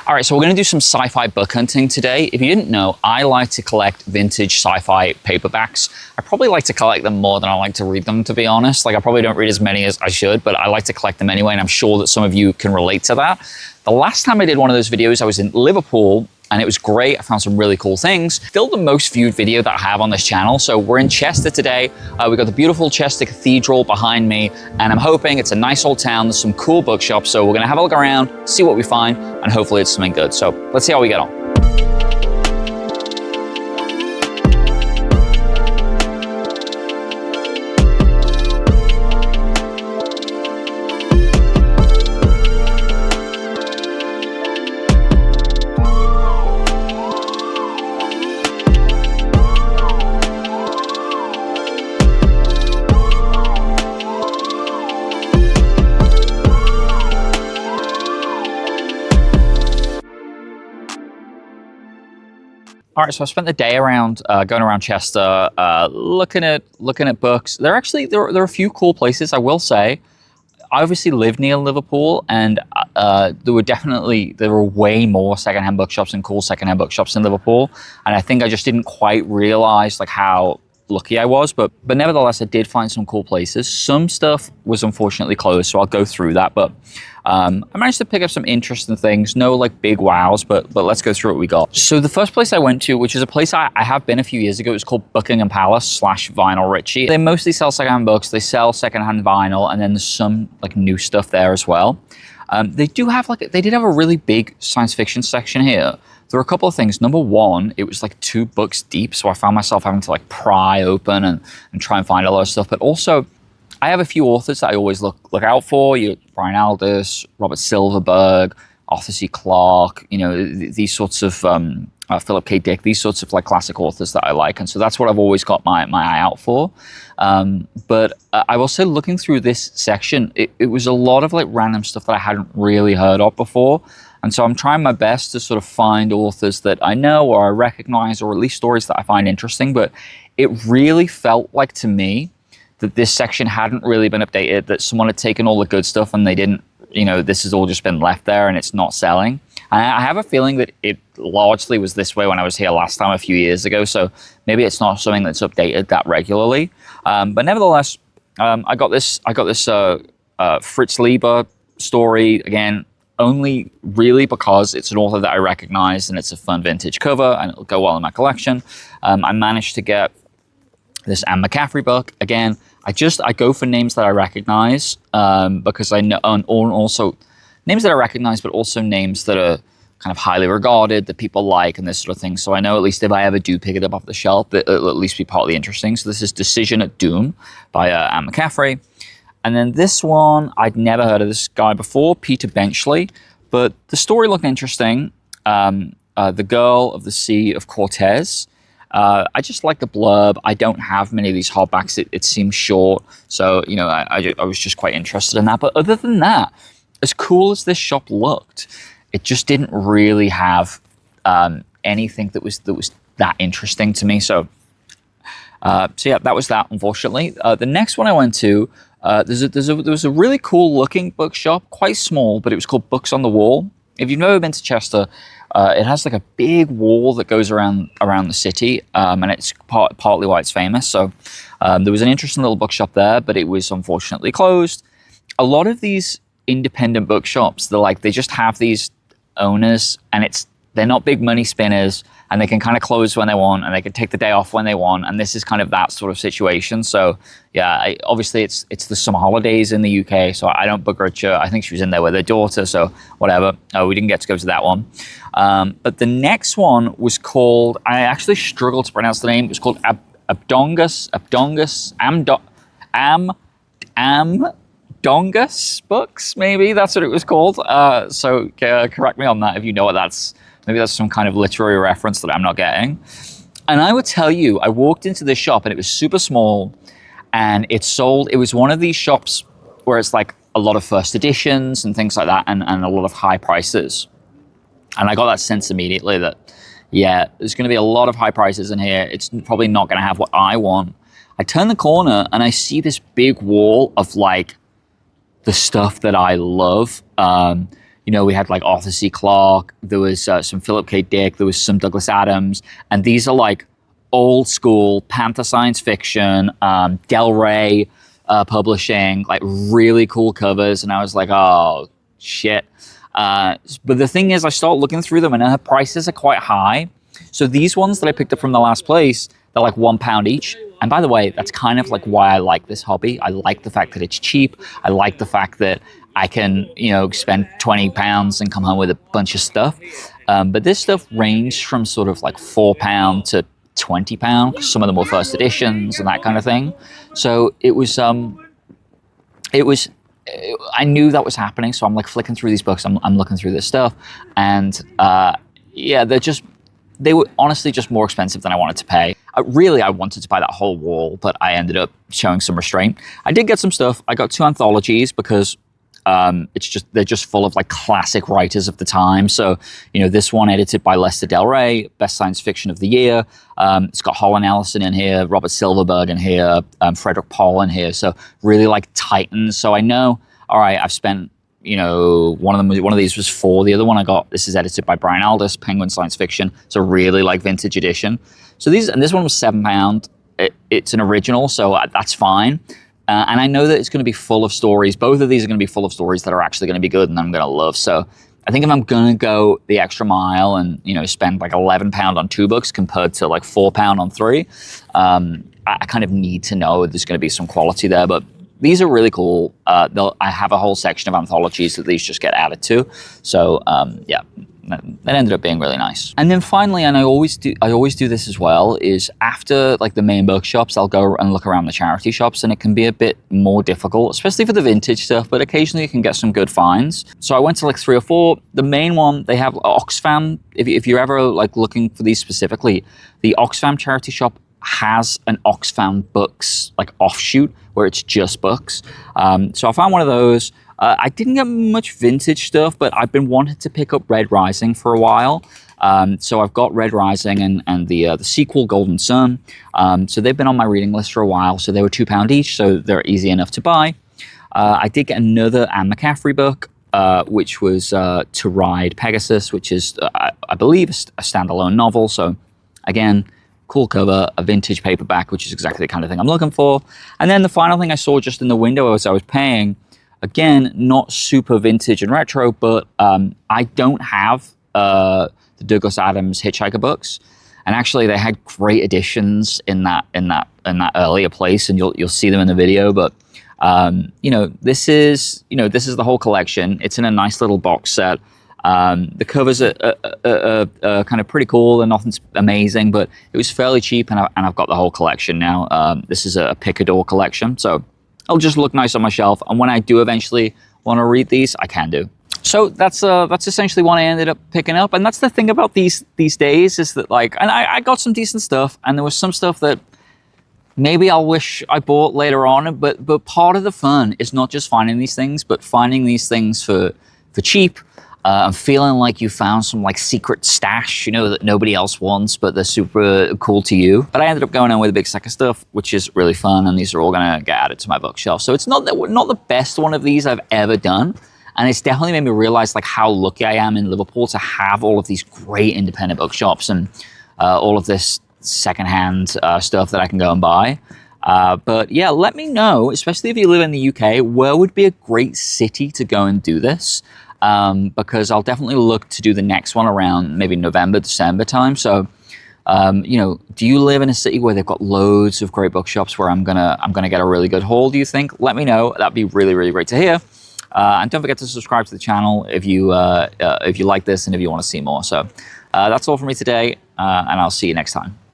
All right, so we're going to do some sci-fi book hunting today. If you didn't know, I like to collect vintage sci-fi paperbacks. I probably like to collect them more than I like to read them, to be honest. Like, I probably don't read as many as I should, but I like to collect them anyway, and I'm sure that some of you can relate to that. The last time I did one of those videos, I was in Liverpool, and it was great. I found some really cool things. Still the most viewed video that I have on this channel. So we're in Chester today. We've got the beautiful Chester Cathedral behind me, and I'm hoping it's a nice old town. There's some cool bookshops. So we're gonna have a look around, see what we find, and hopefully it's something good. So let's see how we get on. All right, so I spent the day around going around Chester, looking at books. There are a few cool places, I will say. I obviously live near Liverpool, and there were way more secondhand bookshops and cool secondhand bookshops in Liverpool. And I think I just didn't quite realize like how lucky I was, but nevertheless, I did find some cool places. Some stuff was unfortunately closed, so I'll go through that. But I managed to pick up some interesting things. No like big wows, but let's go through what we got. So the first place I went to, which is a place I have been a few years ago, it was called Buckingham Palace / Vinyl Richie. They mostly sell secondhand books. They sell secondhand vinyl, and then there's some like new stuff there as well. They did have a really big science fiction section here. There were a couple of things. Number one, it was like 2 books deep, so I found myself having to like pry open and try and find a lot of stuff. But also, I have a few authors that I always look out for. Brian Aldiss, Robert Silverberg, Arthur C. Clarke, these sorts of Philip K. Dick, these sorts of like classic authors that I like. And so that's what I've always got my eye out for. But I will say, looking through this section, it was a lot of like random stuff that I hadn't really heard of before. And so I'm trying my best to sort of find authors that I know or I recognize, or at least stories that I find interesting. But it really felt like to me that this section hadn't really been updated, that someone had taken all the good stuff and they didn't, this has all just been left there and it's not selling. And I have a feeling that it largely was this way when I was here last time a few years ago. So maybe it's not something that's updated that regularly. But nevertheless, I got this Fritz Lieber story, again, only really because it's an author that I recognize and it's a fun vintage cover and it'll go well in my collection. I managed to get this Anne McCaffrey book. Again, I go for names that I recognize because I know, and also names that I recognize, but also names that are kind of highly regarded, that people like, and this sort of thing. So I know at least if I ever do pick it up off the shelf, it'll at least be partly interesting. So this is Decision at Doom by Anne McCaffrey. And then this one, I'd never heard of this guy before, Peter Benchley, but the story looked interesting. The Girl of the Sea of Cortez. I just like the blurb. I don't have many of these hardbacks. It seems short. So, I was just quite interested in that. But other than that, as cool as this shop looked, it just didn't really have anything that was that interesting to me. So yeah, that was that, unfortunately. The next one I went to, there was a really cool looking bookshop, quite small, but it was called Books on the Wall. If you've never been to Chester, it has like a big wall that goes around the city, and it's partly why it's famous. So there was an interesting little bookshop there, but it was unfortunately closed. A lot of these independent bookshops, they just have these owners, and they're not big money spinners, and they can kind of close when they want, and they can take the day off when they want, and this is kind of that sort of situation. So yeah, obviously it's the summer holidays in the UK, so I don't begrudge her. I think she was in there with her daughter, so whatever. We didn't get to go to that one. But the next one was called, I actually struggled to pronounce the name, it was called Amdongus Books, maybe that's what it was called. So correct me on that if you know what that's. Maybe that's some kind of literary reference that I'm not getting. And I would tell you, I walked into this shop and it was super small, and it was one of these shops where it's like a lot of first editions and things like that, and a lot of high prices. And I got that sense immediately that, yeah, there's going to be a lot of high prices in here. It's probably not going to have what I want. I turn the corner and I see this big wall of like the stuff that I love. You know, we had like Arthur C. Clarke, there was some Philip K. Dick, there was some Douglas Adams, and these are like old school Panther science fiction, Del Rey publishing, like really cool covers, and I was like, oh shit. But the thing is, I start looking through them and their prices are quite high. So these ones that I picked up from the last place, they're like £1 each. And by the way, that's kind of like why I like this hobby. I like the fact that it's cheap. I like the fact that I can, you know, spend £20 and come home with a bunch of stuff. But this stuff ranged from sort of like £4 to £20. Some of them were first editions and that kind of thing. So it was, I knew that was happening. So I'm like flicking through these books. I'm looking through this stuff, and yeah, they were honestly just more expensive than I wanted to pay. Really, I wanted to buy that whole wall, but I ended up showing some restraint. I did get some stuff. I got 2 anthologies because they're just full of like classic writers of the time. So, you know, this one edited by Lester Del Rey, best science fiction of the year. It's got Holland Ellison in here, Robert Silverberg in here, Frederick Paul in here. So really like Titans. So I know, all right, I've spent, you know, one of these was 4. The other one I got, this is edited by Brian Aldiss, Penguin Science Fiction. It's a really like vintage edition. So this one was £7. It's an original, so that's fine. And I know that it's going to be full of stories. Both of these are going to be full of stories that are actually going to be good and I'm going to love. So I think if I'm going to go the extra mile and, you know, spend like £11 on 2 books compared to like £4 on 3, I kind of need to know there's going to be some quality there. But these are really cool. I have a whole section of anthologies that these just get added to. So yeah, that ended up being really nice. And then finally, and I always do this as well, is after like the main bookshops, I'll go and look around the charity shops, and it can be a bit more difficult, especially for the vintage stuff, but occasionally you can get some good finds. So I went to like 3 or 4. The main one, they have Oxfam. If you're ever like looking for these specifically, the Oxfam charity shop has an Oxfam Books like offshoot where it's just books. So I found one of those. I didn't get much vintage stuff, but I've been wanting to pick up Red Rising for a while. So I've got Red Rising and the sequel Golden Sun. So they've been on my reading list for a while. So they were £2 each, so they're easy enough to buy. I did get another Anne McCaffrey book, which was To Ride Pegasus, which is, I believe, a standalone novel. So again, cool cover, a vintage paperback, which is exactly the kind of thing I'm looking for. And then the final thing I saw just in the window as I was paying, again, not super vintage and retro, but I don't have the Douglas Adams Hitchhiker books, and actually they had great editions in that earlier place, and you'll see them in the video. But you know, this is the whole collection. It's in a nice little box set. The covers are kind of pretty cool, and nothing's amazing, but it was fairly cheap, and I've got the whole collection now. This is a Picador collection, so it'll just look nice on my shelf, and when I do eventually want to read these, I can do. So that's essentially what I ended up picking up, and that's the thing about these days, is that like, and I got some decent stuff, and there was some stuff that maybe I'll wish I bought later on, but part of the fun is not just finding these things, but finding these things for cheap, and feeling like you found some like secret stash, you know, that nobody else wants, but they're super cool to you. But I ended up going on with a big stack of stuff, which is really fun, and these are all gonna get added to my bookshelf. So it's not the best one of these I've ever done, and it's definitely made me realize like how lucky I am in Liverpool to have all of these great independent bookshops and all of this secondhand stuff that I can go and buy. But yeah, let me know, especially if you live in the UK, where would be a great city to go and do this? Because I'll definitely look to do the next one around maybe November, December time. So, you know, do you live in a city where they've got loads of great bookshops where I'm gonna get a really good haul, do you think? Let me know. That'd be really, really great to hear. And don't forget to subscribe to the channel if you like this and if you want to see more. So that's all from me today, and I'll see you next time.